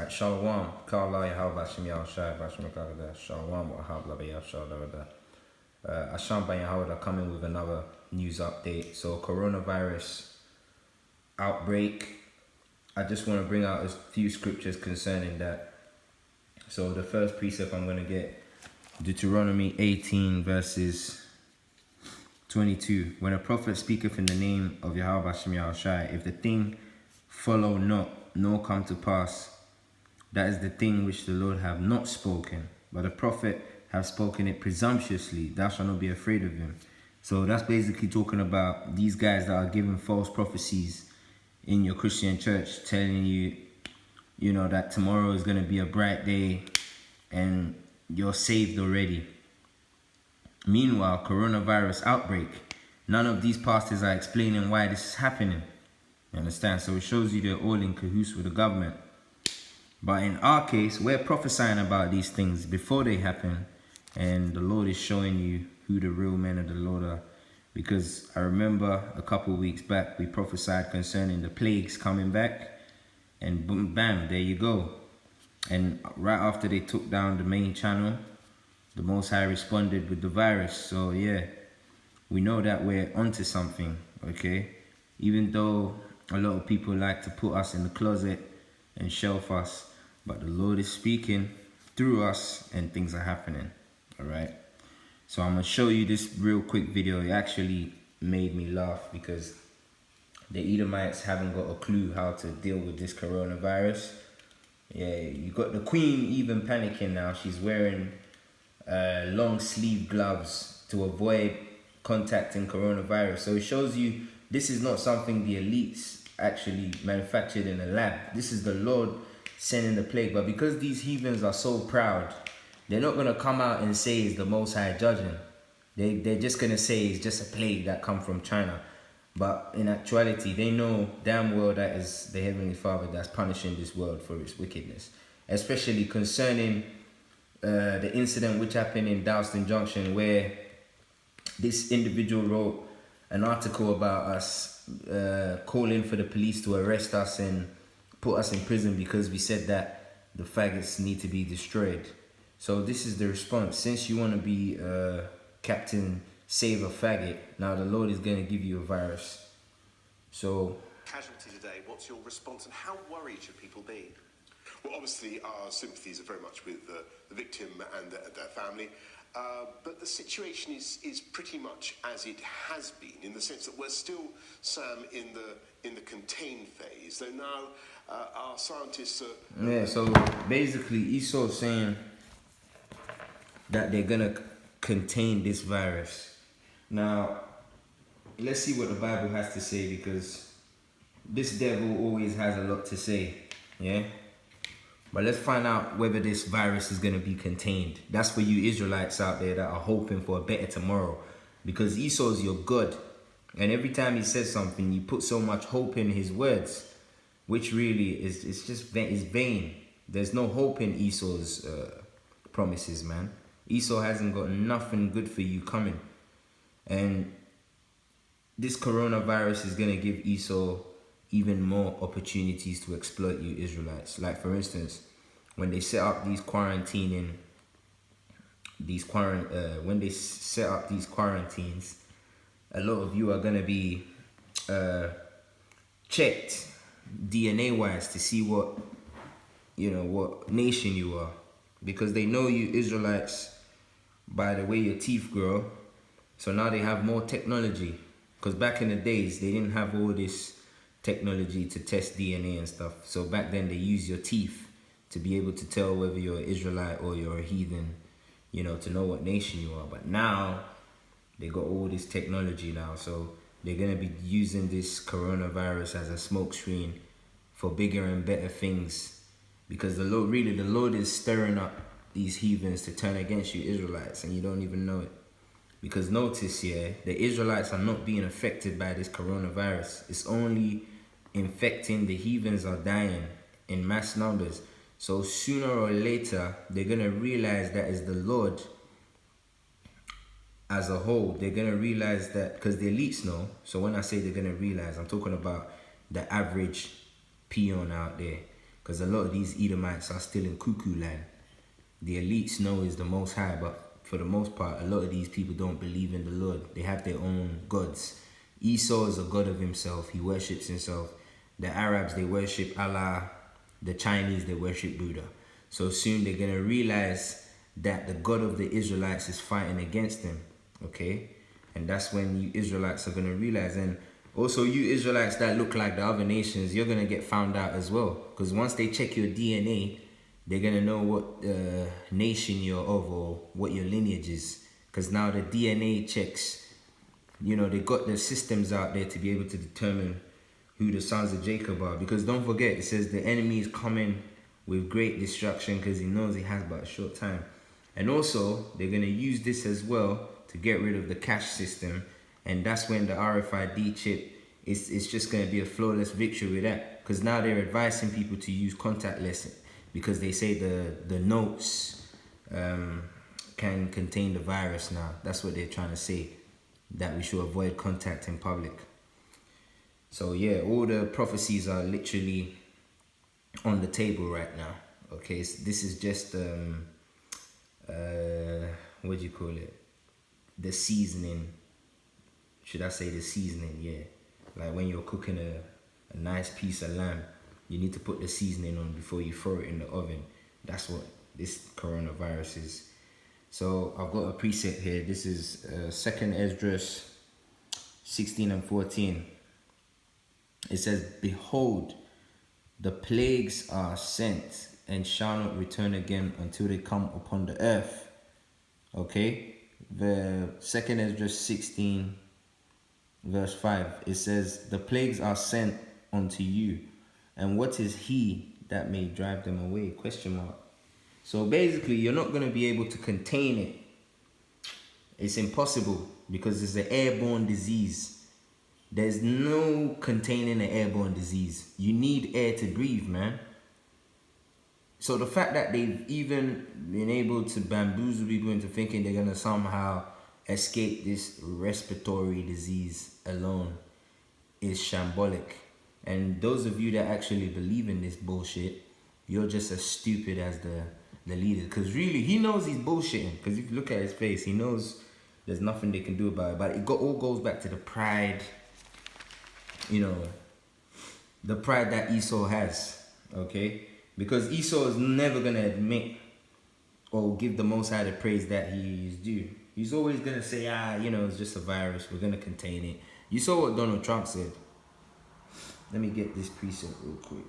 Alright, Shalom. Kala Yahweh Bashem Yahushai Bashem Kala Shalom Wahabla Yahshua. Asham Ban Yahweh coming with another news update. So coronavirus outbreak. I just want to bring out a few scriptures concerning that. So the first precept I'm going to get, Deuteronomy 18 verses 22. When a prophet speaketh in the name of Yahweh Bashem Yahushai, if the thing follow not, nor come to pass, that is the thing which the Lord have not spoken, but the prophet have spoken it presumptuously, thou shalt not be afraid of him. So that's basically talking about these guys that are giving false prophecies in your Christian church, telling you, you know, that tomorrow is going to be a bright day and you're saved already. Meanwhile, coronavirus outbreak, none of these pastors are explaining why this is happening. You understand? So it shows you they're all in cahoots with the government. But in our case, we're prophesying about these things before they happen, and the Lord is showing you who the real men of the Lord are. Because I remember a couple of weeks back, we prophesied concerning the plagues coming back, and boom, bam, there you go. And right after they took down the main channel, the Most High responded with the virus. So yeah, we know that we're onto something, okay? Even though a lot of people like to put us in the closet and shelf us, but the Lord is speaking through us and things are happening. All right, so I'm gonna show you this real quick video. It actually made me laugh because the Edomites haven't got a clue how to deal with this coronavirus. Yeah, you got the queen even panicking now. She's wearing long sleeve gloves to avoid contacting coronavirus. So it shows you this is not something the elites actually manufactured in a lab. This is the Lord sending the plague. But because these heathens are so proud, they're not going to come out and say it's the Most High judging. They're just going to say it's just a plague that come from China. But in actuality, they know damn well that is the Heavenly Father that's punishing this world for its wickedness. Especially concerning the incident which happened in Dalston Junction, where this individual wrote an article about us, calling for the police to arrest us and put us in prison because we said that the faggots need to be destroyed. So this is the response. Since you want to be Captain Save a Faggot, now the Lord is going to give you a virus. So casualty today, what's your response and how worried should people be? Well, obviously our sympathies are very much with the victim and their family. But the situation is pretty much as it has been, in the sense that we're still, Sam, in the contained phase. So now our scientists are... Yeah, so basically Esau's saying that they're gonna contain this virus. Now, let's see what the Bible has to say, because this devil always has a lot to say, yeah? But let's find out whether this virus is going to be contained. That's for you Israelites out there that are hoping for a better tomorrow. Because Esau's your God. And every time he says something, you put so much hope in his words, which really is vain. There's no hope in Esau's promises, man. Esau hasn't got nothing good for you coming. And this coronavirus is going to give Esau even more opportunities to exploit you Israelites. Like for instance, when they set up these quarantines, a lot of you are gonna be checked DNA wise to see what nation you are, because they know you Israelites by the way your teeth grow. So now they have more technology, because back in the days they didn't have all this technology to test DNA and stuff. So back then they use your teeth to be able to tell whether you're an Israelite or you're a heathen, you know, to know what nation you are. But now they got all this technology now, so they're gonna be using this coronavirus as a smokescreen for bigger and better things, because the Lord is stirring up these heathens to turn against you Israelites, and you don't even know it. Because notice here, the Israelites are not being affected by this coronavirus. It's only infecting the heathens are dying in mass numbers. So sooner or later, they're going to realize that is the Lord as a whole. They're going to realize that, because the elites know. So when I say they're going to realize, I'm talking about the average peon out there. because a lot of these Edomites are still in cuckoo land. The elites know is the Most High, but for the most part, a lot of these people don't believe in the Lord. They have their own gods. Esau is a god of himself. He worships himself. The Arabs, they worship Allah. The Chinese, they worship Buddha. So soon they're going to realize that the God of the Israelites is fighting against them. Okay? And that's when you Israelites are going to realize. And also you Israelites that look like the other nations, you're going to get found out as well. Because once they check your DNA, they're going to know what nation you're of or what your lineage is. Because now the DNA checks, you know, they got the systems out there to be able to determine who the sons of Jacob are. Because don't forget, it says the enemy is coming with great destruction because he knows he has but a short time. And also, they're going to use this as well to get rid of the cash system. And that's when the RFID chip, it's just going to be a flawless victory with that. Because now they're advising people to use contactless because they say the notes can contain the virus now. That's what they're trying to say, that we should avoid contact in public. So yeah, all the prophecies are literally on the table right now. Okay, so this is just what do you call it? The seasoning. Should I say the seasoning? Yeah, like when you're cooking a nice piece of lamb, you need to put the seasoning on before you throw it in the oven. That's what this coronavirus is. So I've got a preset here. This is 2nd Esdras 16 and 14. It says, behold, the plagues are sent and shall not return again until they come upon the earth. Okay? The 2nd Esdras 16 verse 5. It says, the plagues are sent unto you. And what is he that may drive them away? Question mark. So basically, you're not going to be able to contain it. It's impossible because it's an airborne disease. There's no containing an airborne disease. You need air to breathe, man. So the fact that they've even been able to bamboozle people into thinking they're going to somehow escape this respiratory disease alone is shambolic. And those of you that actually believe in this bullshit, you're just as stupid as the leader. Because really, he knows he's bullshitting. Because if you look at his face, he knows there's nothing they can do about it. But it all goes back to the pride, you know, the pride that Esau has, okay? Because Esau is never going to admit or give the Most High the praise that he is due. He's always going to say, you know, it's just a virus. We're going to contain it. You saw what Donald Trump said. Let me get this preset real quick.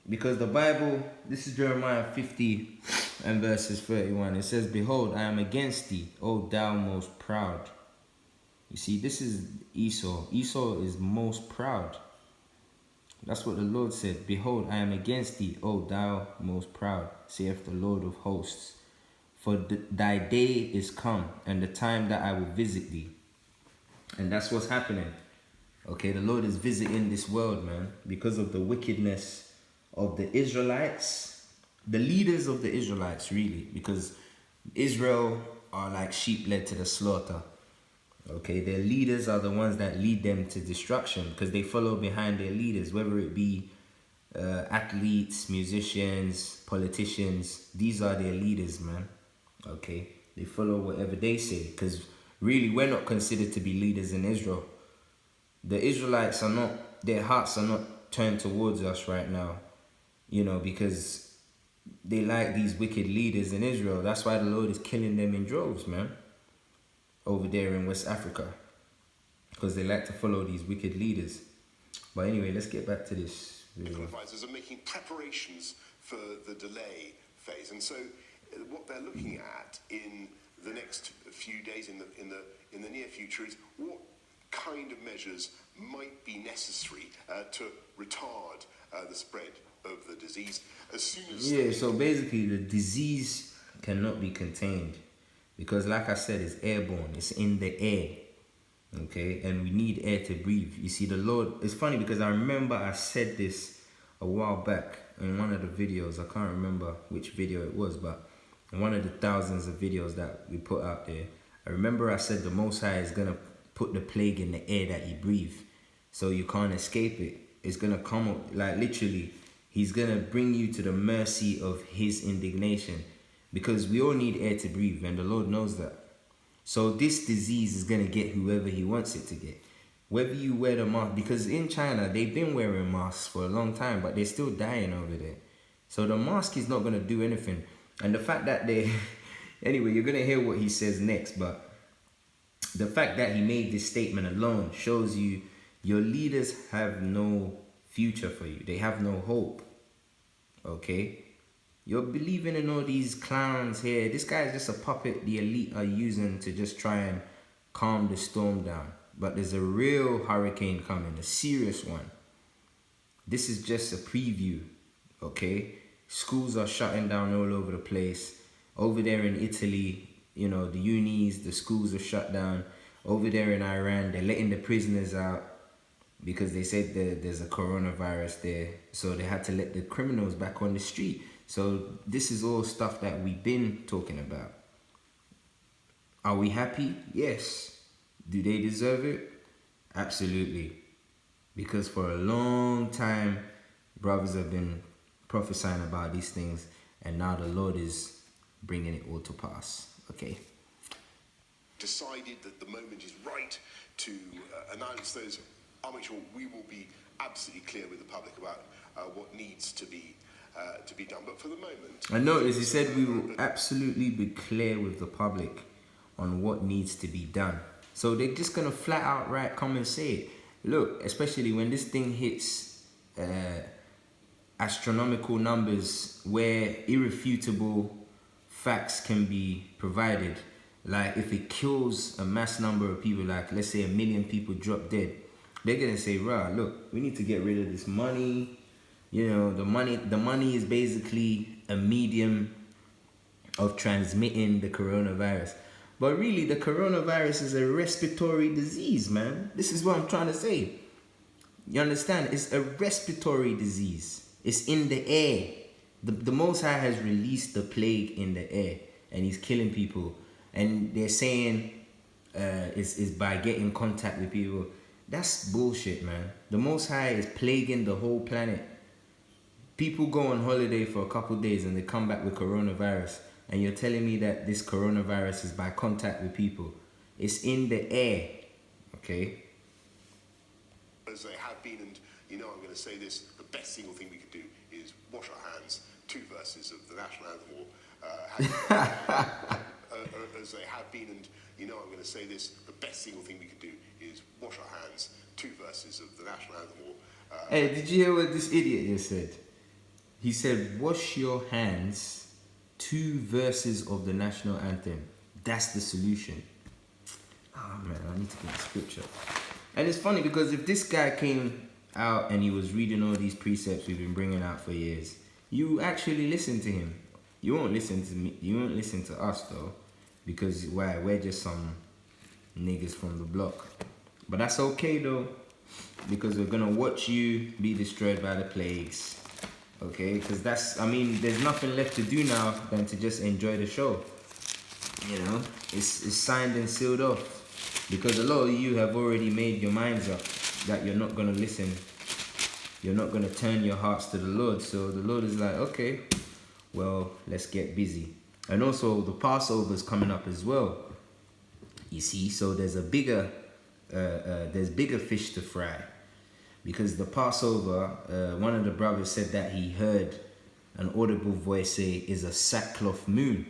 Because the Bible, this is Jeremiah 50 and verses 31. It says, behold, I am against thee, O thou most proud. You see, this is Esau. Esau is most proud. That's what the Lord said. Behold, I am against thee, O thou most proud, saith the Lord of hosts. For thy day is come, and the time that I will visit thee. And that's what's happening. Okay, the Lord is visiting this world, man, because of the wickedness of the Israelites, the leaders of the Israelites, really, because Israel are like sheep led to the slaughter. Okay, their leaders are the ones that lead them to destruction because they follow behind their leaders, whether it be athletes, musicians, politicians. These are their leaders, man. Okay, they follow whatever they say because really we're not considered to be leaders in Israel. The Israelites are not, their hearts are not turned towards us right now, you know, because they like these wicked leaders in Israel. That's why the Lord is killing them in droves, man, over there in West Africa, because they like to follow these wicked leaders. But anyway, let's get back to this video. Advisors are making preparations for the delay phase, and so what they're looking at in the next few days, in the near future, is what kind of measures might be necessary to retard the spread of the disease as soon as... So basically the disease cannot be contained because, like I said, it's airborne. It's in the air, okay? And we need air to breathe. You see, the Lord... It's funny because I remember I said this a while back in one of the videos. I can't remember which video it was, but in one of the thousands of videos that we put out there, I remember I said the Most High is going to put the plague in the air that you breathe. so you can't escape it. It's gonna come up, like literally, he's gonna bring you to the mercy of his indignation, because we all need air to breathe, and the Lord knows that. So this disease is gonna get whoever he wants it to get. Whether you wear the mask, because in China they've been wearing masks for a long time, but they're still dying over there. So the mask is not gonna do anything. And the fact that they, anyway, you're gonna hear what he says next, but the fact that he made this statement alone shows you your leaders have no future for you. They have no hope. Okay? You're believing in all these clowns here. This guy is just a puppet the elite are using to just try and calm the storm down. But there's a real hurricane coming, a serious one. This is just a preview, okay? Schools are shutting down all over the place. Over there in Italy, you know, the unis, the schools are shut down. Over there in Iran, they're letting the prisoners out because they said there's a coronavirus there. So they had to let the criminals back on the street. So this is all stuff that we've been talking about. Are we happy? Yes. Do they deserve it? Absolutely. Because for a long time, brothers have been prophesying about these things, and now the Lord is bringing it all to pass. Okay? Decided that the moment is right to announce those. I'll make sure we will be absolutely clear with the public about what needs to be done. But for the moment, I noticed he said we will absolutely be clear with the public on what needs to be done. So they're just gonna flat out right come and say it. Look, especially when this thing hits astronomical numbers where irrefutable facts can be provided. Like if it kills a mass number of people, like let's say 1 million people drop dead, they're gonna say, "Rah, look, we need to get rid of this money." You know, the money is basically a medium of transmitting the coronavirus. But really, the coronavirus is a respiratory disease, man. This is what I'm trying to say. You understand? It's a respiratory disease. It's in the air. The Most High has released the plague in the air, and he's killing people. And they're saying it's by getting contact with people. That's bullshit, man. The Most High is plaguing the whole planet. People go on holiday for a couple days and they come back with coronavirus. And you're telling me that this coronavirus is by contact with people. It's in the air, okay? As they have been, and you know I'm going to say this, the best single thing we could do is wash our hands. 2 verses of the national anthem, as they have been, and you know I'm going to say this, the best single thing we could do is wash our hands. 2 verses of the national anthem. Hey, did you hear what this idiot just said? He said, wash your hands. 2 verses of the national anthem. That's the solution. Oh man, I need to get the scripture. And it's funny because if this guy came out and he was reading all these precepts we've been bringing out for years, you actually listen to him. You won't listen to me. You won't listen to us though, because why? We're just some niggas from the block. But that's okay though, because we're gonna watch you be destroyed by the plagues. Okay, because there's nothing left to do now than to just enjoy the show. You know, it's signed and sealed off, because a lot of you have already made your minds up that you're not gonna listen. You're not gonna turn your hearts to the Lord. So the Lord is like, okay, well, let's get busy. And also the Passover is coming up as well. You see, so there's bigger fish to fry. Because the Passover, one of the brothers said that he heard an audible voice say, is a sackcloth moon.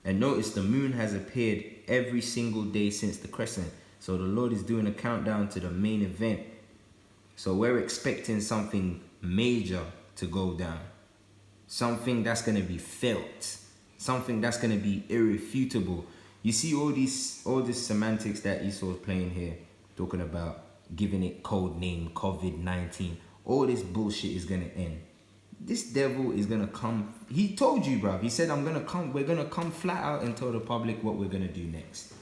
And notice the moon has appeared every single day since the crescent. So the Lord is doing a countdown to the main event. So we're expecting something major to go down. Something that's going to be felt. Something that's going to be irrefutable. You see all this semantics that Esau's playing here, talking about giving it code name COVID-19. All this bullshit is gonna end. This devil is gonna come. He told you, bruv. He said, we're gonna come flat out and tell the public what we're gonna do next.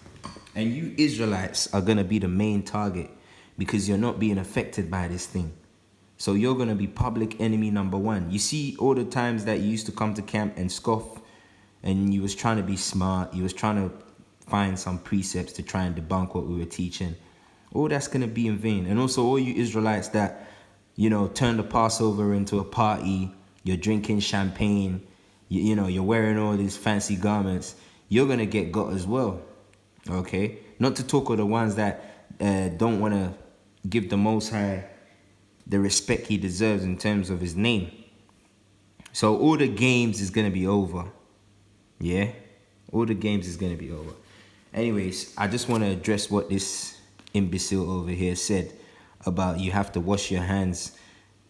And you Israelites are gonna be the main target because you're not being affected by this thing. So you're gonna be public enemy number 1. You see all the times that you used to come to camp and scoff, and you was trying to be smart, you was trying to find some precepts to try and debunk what we were teaching. all that's going to be in vain. And also all you Israelites that, you know, turn the Passover into a party, you're drinking champagne, you know, you're wearing all these fancy garments, you're going to get got as well, okay? Not to talk of the ones that don't want to give the Most High the respect he deserves in terms of his name. So all the games is going to be over, yeah? All the games is going to be over. Anyways, I just want to address what this imbecile over here said about you have to wash your hands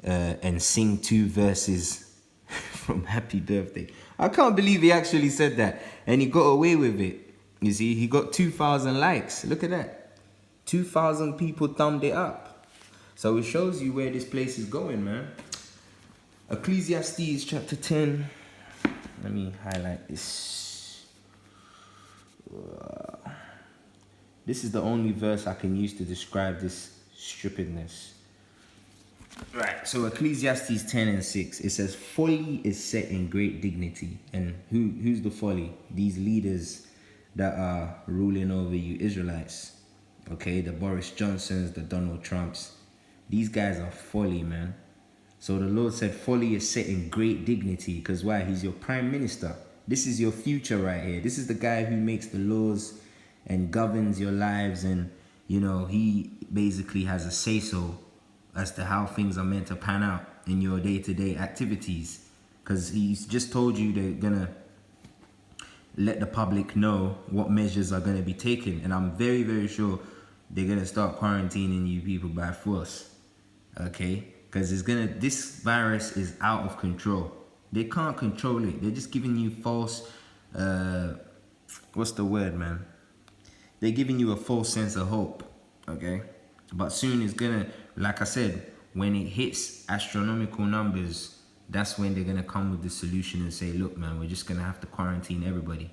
and sing 2 verses from Happy Birthday. I can't believe he actually said that. And he got away with it. You see, he got 2,000 likes. Look at that. 2,000 people thumbed it up. So it shows you where this place is going, man. Ecclesiastes chapter 10. Let me highlight this. This is the only verse I can use to describe this stupidness. Right, so Ecclesiastes 10 and 6, it says, folly is set in great dignity. And who's the folly? These leaders that are ruling over you Israelites. Okay, the Boris Johnsons, the Donald Trumps. These guys are folly, man. So the Lord said folly is set in great dignity. Because why? He's your prime minister. This is your future right here. This is the guy who makes the laws and governs your lives. And, you know, he basically has a say-so as to how things are meant to pan out in your day-to-day activities. Because he's just told you they're going to let the public know what measures are going to be taken. And I'm very, very sure they're going to start quarantining you people by force. Okay? Because this virus is out of control. They can't control it. They're just giving you false, what's the word, man? They're giving you a false sense of hope. Okay? But soon it's going to, like I said, when it hits astronomical numbers, that's when they're going to come with the solution and say, look, man, we're just going to have to quarantine everybody.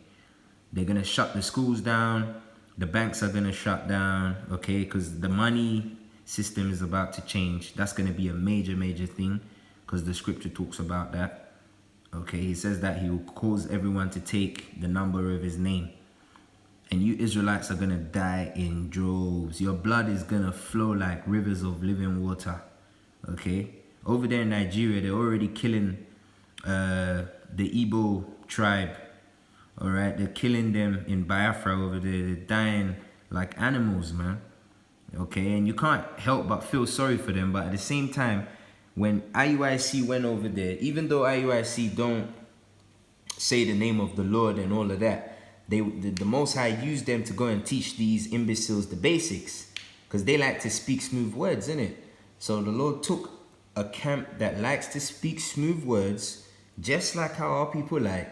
They're going to shut the schools down. The banks are going to shut down, okay? Because the money system is about to change. That's going to be a major, major thing because the scripture talks about that. Okay, he says that he will cause everyone to take the number of his name. And you Israelites are going to die in droves. Your blood is going to flow like rivers of living water. Okay? Over there in Nigeria, they're already killing the Igbo tribe. Alright? They're killing them in Biafra over there. They're dying like animals, man. Okay? And you can't help but feel sorry for them. But at the same time, when IUIC went over there, even though IUIC don't say the name of the Lord and all of that, the Most High used them to go and teach these imbeciles the basics. Because they like to speak smooth words, innit? So the Lord took a camp that likes to speak smooth words, just like how our people like,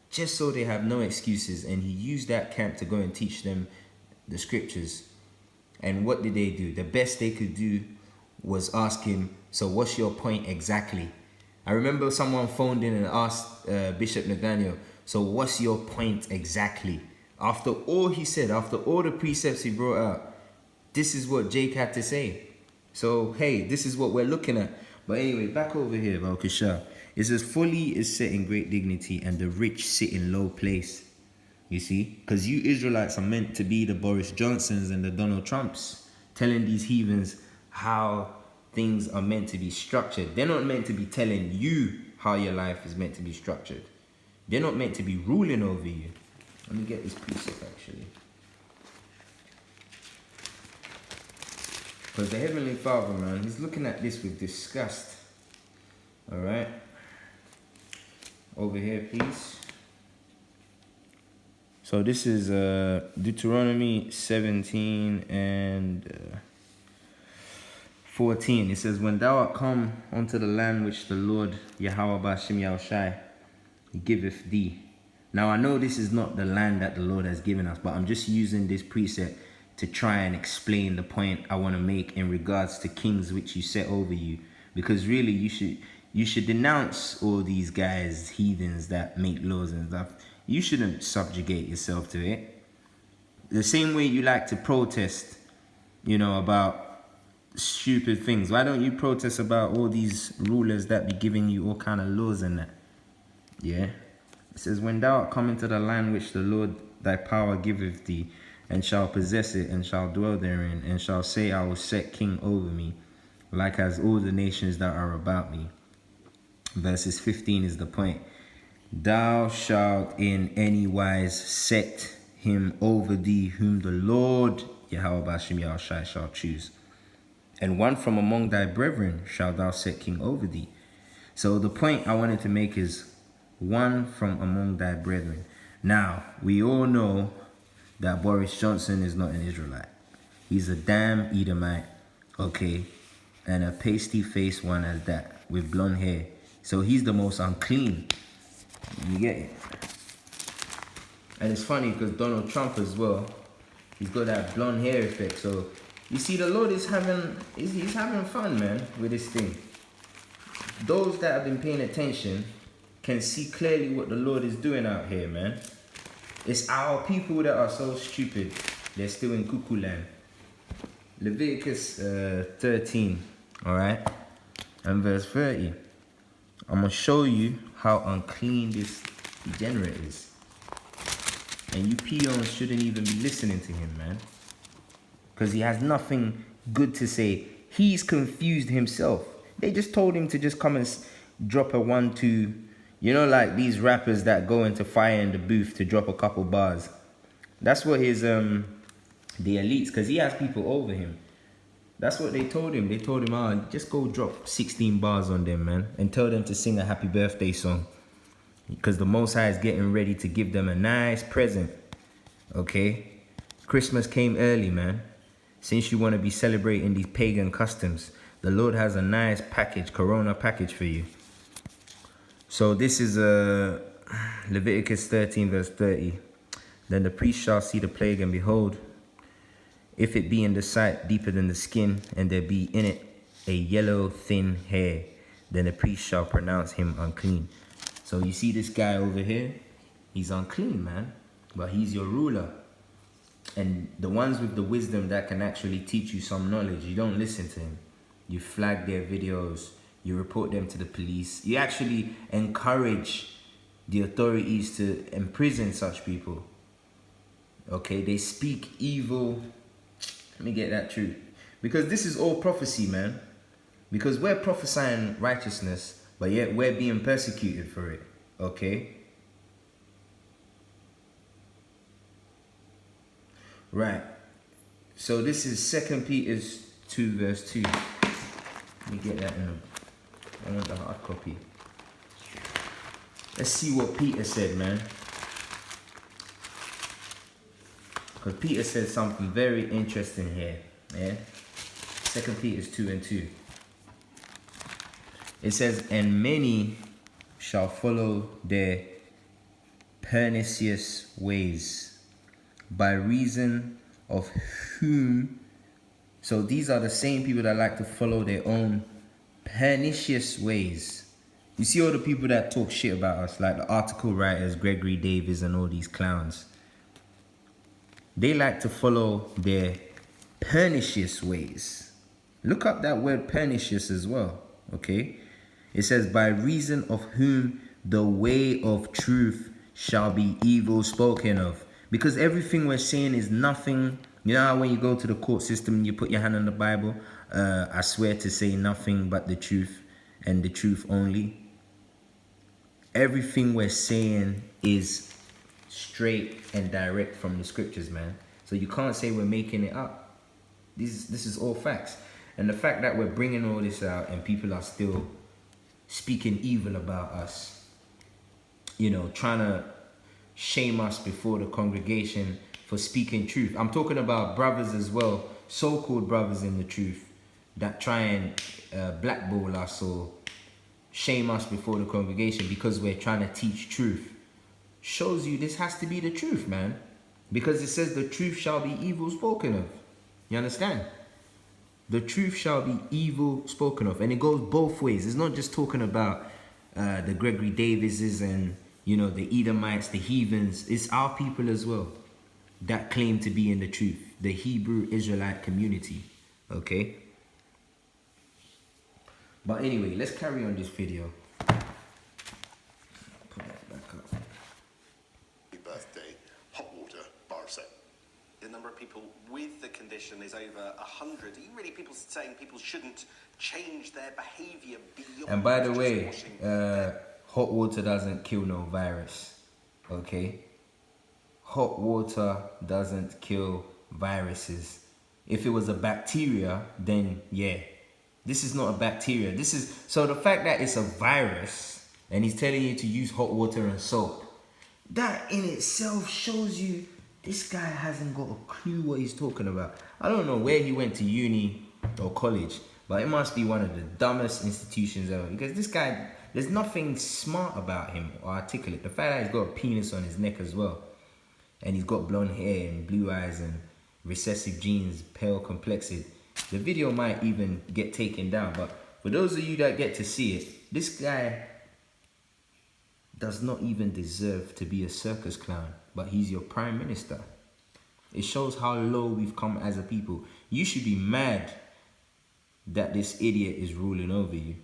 just so they have no excuses. And he used that camp to go and teach them the scriptures. And what did they do? The best they could do was ask him, so what's your point exactly? I remember someone phoned in and asked Bishop Nathaniel, so what's your point exactly? After all he said, after all the precepts he brought out, this is what Jake had to say. So, hey, this is what we're looking at. But anyway, back over here, Valkisha. It says, folly is set in great dignity and the rich sit in low place. You see? Because you Israelites are meant to be the Boris Johnsons and the Donald Trumps, telling these heathens how things are meant to be structured. They're not meant to be telling you how your life is meant to be structured. They're not meant to be ruling over you. Let me get this precept actually. Because the Heavenly Father, man, he's looking at this with disgust. Alright? Over here, please. So this is Deuteronomy 17 and 14. It says, when thou art come unto the land which the Lord Yahweh Ba'ashem Yahushai giveth thee. Now I know this is not the land that the Lord has given us, but I'm just using this precept to try and explain the point I want to make in regards to kings which you set over you. Because really you should denounce all these guys, heathens that make laws and stuff. You shouldn't subjugate yourself to it. The same way you like to protest, you know, about stupid things. Why don't you protest about all these rulers that be giving you all kind of laws and that? Yeah. It says, when thou art come into the land which the Lord thy power giveth thee, and shall possess it, and shall dwell therein, and shall say, I will set king over me, like as all the nations that are about me. Verses 15 is the point. Thou shalt in any wise set him over thee, whom the Lord Yahweh Bashim Yahushai shall choose. And one from among thy brethren shalt thou set king over thee. So the point I wanted to make is one from among thy brethren. Now, we all know that Boris Johnson is not an Israelite. He's a damn Edomite, okay? And a pasty-faced one at that, with blonde hair. So he's the most unclean. You get it? And it's funny because Donald Trump as well, he's got that blonde hair effect. So you see, the Lord is he's having fun, man, with this thing. Those that have been paying attention can see clearly what the Lord is doing out here, man. It's our people that are so stupid. They're still in cuckoo land. Leviticus 13, all right, and verse 30. I'm going to show you how unclean this degenerate is. And you peons shouldn't even be listening to him, man. Because he has nothing good to say. He's confused himself. They just told him to just come and drop a 1-2. You know, like these rappers that go into fire in the booth to drop a couple bars. That's what his, the elites, because he has people over him. That's what they told him. They told him, oh, just go drop 16 bars on them, man. And tell them to sing a happy birthday song. Because the Most High is getting ready to give them a nice present. Okay? Christmas came early, man. Since you want to be celebrating these pagan customs, the Lord has a nice package, Corona package for you. So this is Leviticus 13 verse 30. Then the priest shall see the plague, and behold, if it be in the sight deeper than the skin, and there be in it a yellow thin hair, then the priest shall pronounce him unclean. So you see this guy over here, he's unclean, man, but he's your ruler. And the ones with the wisdom that can actually teach you some knowledge, you don't listen to him. You flag their videos, you report them to the police. You actually encourage the authorities to imprison such people. Okay, they speak evil. Let me get that true. Because this is all prophecy, man. Because we're prophesying righteousness, but yet we're being persecuted for it. Okay? Right. So this is 2 Peter 2 verse 2. Let me get that in I want the hard copy. Let's see what Peter said, man. Because Peter said something very interesting here. Yeah? 2 Peter 2 and 2. It says, and many shall follow their pernicious ways, by reason of whom. So these are the same people that like to follow their own pernicious ways. You see all the people that talk shit about us, like the article writers, Gregory Davis and all these clowns. They like to follow their pernicious ways. Look up that word pernicious as well, okay? It says, by reason of whom the way of truth shall be evil spoken of. Because everything we're saying is nothing. You know how when you go to the court system and you put your hand on the Bible, I swear to say nothing but the truth and the truth only. Everything we're saying is straight and direct from the scriptures, man. So you can't say we're making it up. This is all facts. And the fact that we're bringing all this out and people are still speaking evil about us, you know, trying to shame us before the congregation for speaking truth. I'm talking about brothers as well, so-called brothers in the truth, that try and blackball us or shame us before the congregation because we're trying to teach truth. Shows you this has to be the truth, man. Because it says the truth shall be evil spoken of. You understand? The truth shall be evil spoken of. And it goes both ways. It's not just talking about the Gregory Davises and, you know, the Edomites, the heathens. It's our people as well that claim to be in the truth. The Hebrew Israelite community. Okay? But anyway, let's carry on this video. Put that back up. Birthday, hot water, bar set. In number Britain is over 100. Are you really people saying people shouldn't change their behaviour beyond? And by the just way, washing hot water doesn't kill no virus. Okay? Hot water doesn't kill viruses. If it was a bacteria, then yeah. This is not a bacteria. This is so the fact that it's a virus and he's telling you to use hot water and soap, that in itself shows you this guy hasn't got a clue what he's talking about. I don't know where he went to uni or college, but it must be one of the dumbest institutions ever, because this guy, there's nothing smart about him or articulate. The fact that he's got a penis on his neck as well, and he's got blonde hair and blue eyes and recessive genes, pale complexed. The video might even get taken down, but for those of you that get to see it, this guy does not even deserve to be a circus clown, but he's your prime minister. It shows how low we've come as a people. You should be mad that this idiot is ruling over you.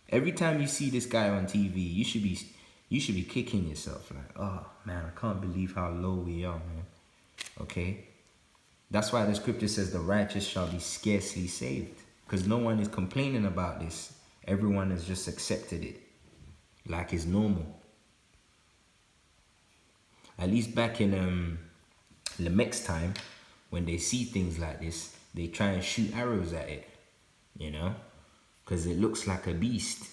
Every time you see this guy on TV, you should be kicking yourself like, oh man, I can't believe how low we are, man. Okay? That's why the scripture says the righteous shall be scarcely saved, because no one is complaining about this. Everyone has just accepted it like it's normal. At least back in Lamech's time, when they see things like this, they try and shoot arrows at it, you know, because it looks like a beast.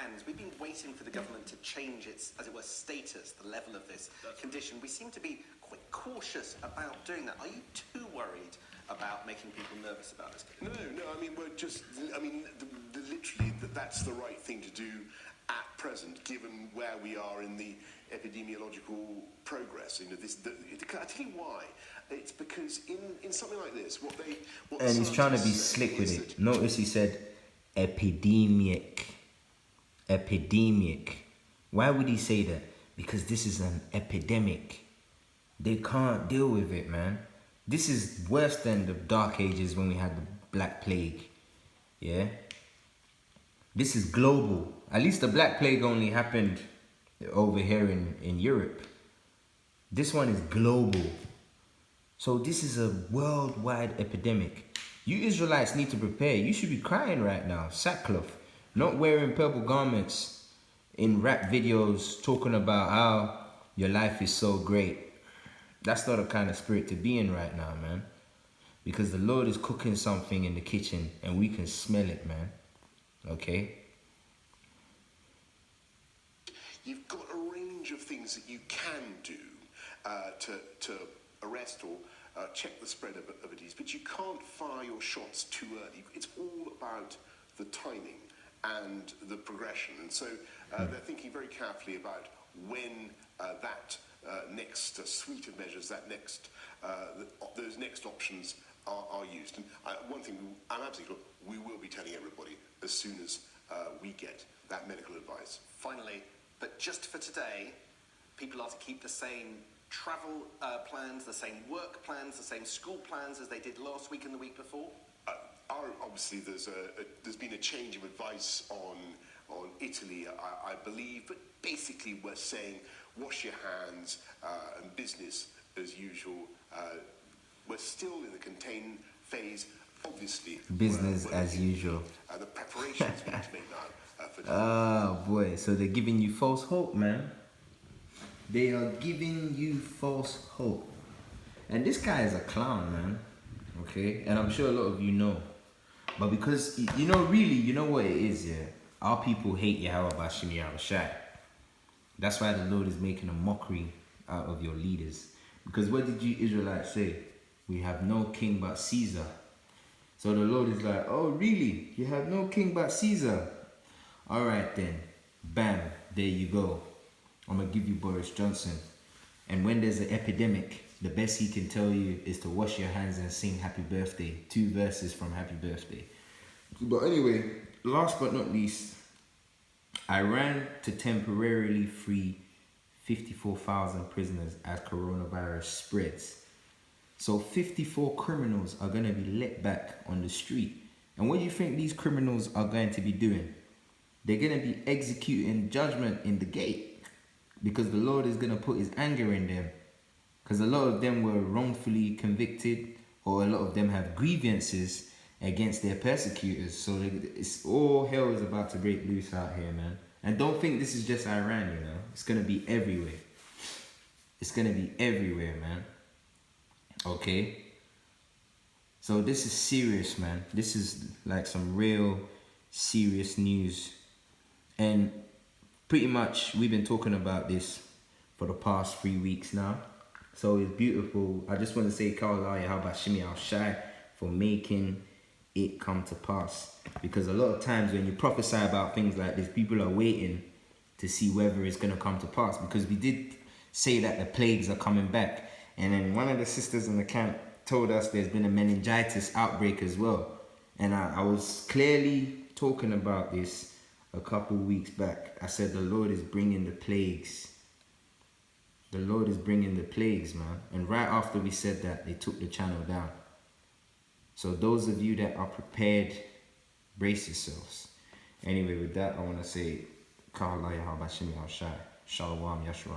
hands. We've been waiting for the government to change its, as it were, status, the level of this condition. We seem to be quite cautious about doing that. Are you too worried about making people nervous about this? No, I mean, we're just, I mean, literally, that's the right thing to do at present, given where we are in the epidemiological progress. You know, I tell you why. It's because in something like this, what and he's trying to be scientists say slick with is it. Notice he said epidemic. Epidemic. Why would he say that? Because this is an epidemic. They can't deal with it, man. This is worse than the Dark Ages when we had the Black Plague. Yeah? This is global. At least the Black Plague only happened over here in Europe. This one is global. So this is a worldwide epidemic. You Israelites need to prepare. You should be crying right now. Sackcloth. Not wearing purple garments in rap videos talking about how your life is so great. That's not the kind of spirit to be in right now, man. Because the Lord is cooking something in the kitchen and we can smell it, man. Okay? You've got a range of things that you can do to arrest or check the spread of a disease, but you can't fire your shots too early. It's all about the timing and the progression, and so they're thinking very carefully about when that next suite of measures, those next options are used. And one thing I'm absolutely sure we will be telling everybody as soon as we get that medical advice. Finally, but just for today, people are to keep the same travel plans, the same work plans, the same school plans as they did last week and the week before? Obviously, there's been a change of advice on Italy, I believe, but basically we're saying wash your hands and business as usual. We're still in the contain phase, obviously. Business as usual. The preparations we need to make now for Oh boy, so they're giving you false hope, man. They are giving you false hope. And this guy is a clown, man. Okay? And I'm sure a lot of you know. But because, you know, really, you know what it is, yeah? Our people hate Yahweh Bashim Yahushai. That's why the Lord is making a mockery out of your leaders. Because what did you Israelites say? We have no king but Caesar. So the Lord is like, oh really? You have no king but Caesar? Alright then. Bam. There you go. I'm going to give you Boris Johnson. And when there's an epidemic, the best he can tell you is to wash your hands and sing happy birthday. 2 verses from happy birthday. But anyway, last but not least, Iran to temporarily free 54,000 prisoners as coronavirus spreads. So 54 criminals are going to be let back on the street. And what do you think these criminals are going to be doing? They're going to be executing judgment in the gate. Because the Lord is going to put his anger in them. Because a lot of them were wrongfully convicted or a lot of them have grievances against their persecutors. So it's all hell is about to break loose out here, man. And don't think this is just Iran, you know. It's gonna be everywhere. It's gonna be everywhere, man. Okay? So this is serious, man. This is like some real serious news. And pretty much we've been talking about this for the past 3 weeks now. So it's beautiful. I just want to say Kawalaya Habashimi Al-Shai for making it come to pass. Because a lot of times when you prophesy about things like this, people are waiting to see whether it's going to come to pass. Because we did say that the plagues are coming back. And then one of the sisters in the camp told us there's been a meningitis outbreak as well. And I was clearly talking about this a couple weeks back. I said the Lord is bringing the plagues. The Lord is bringing the plagues, man. And right after we said that, they took the channel down. So those of you that are prepared, brace yourselves. Anyway, with that, I want to say, Ka'alaya Habashimi Al-Shai. Shalom Yashua.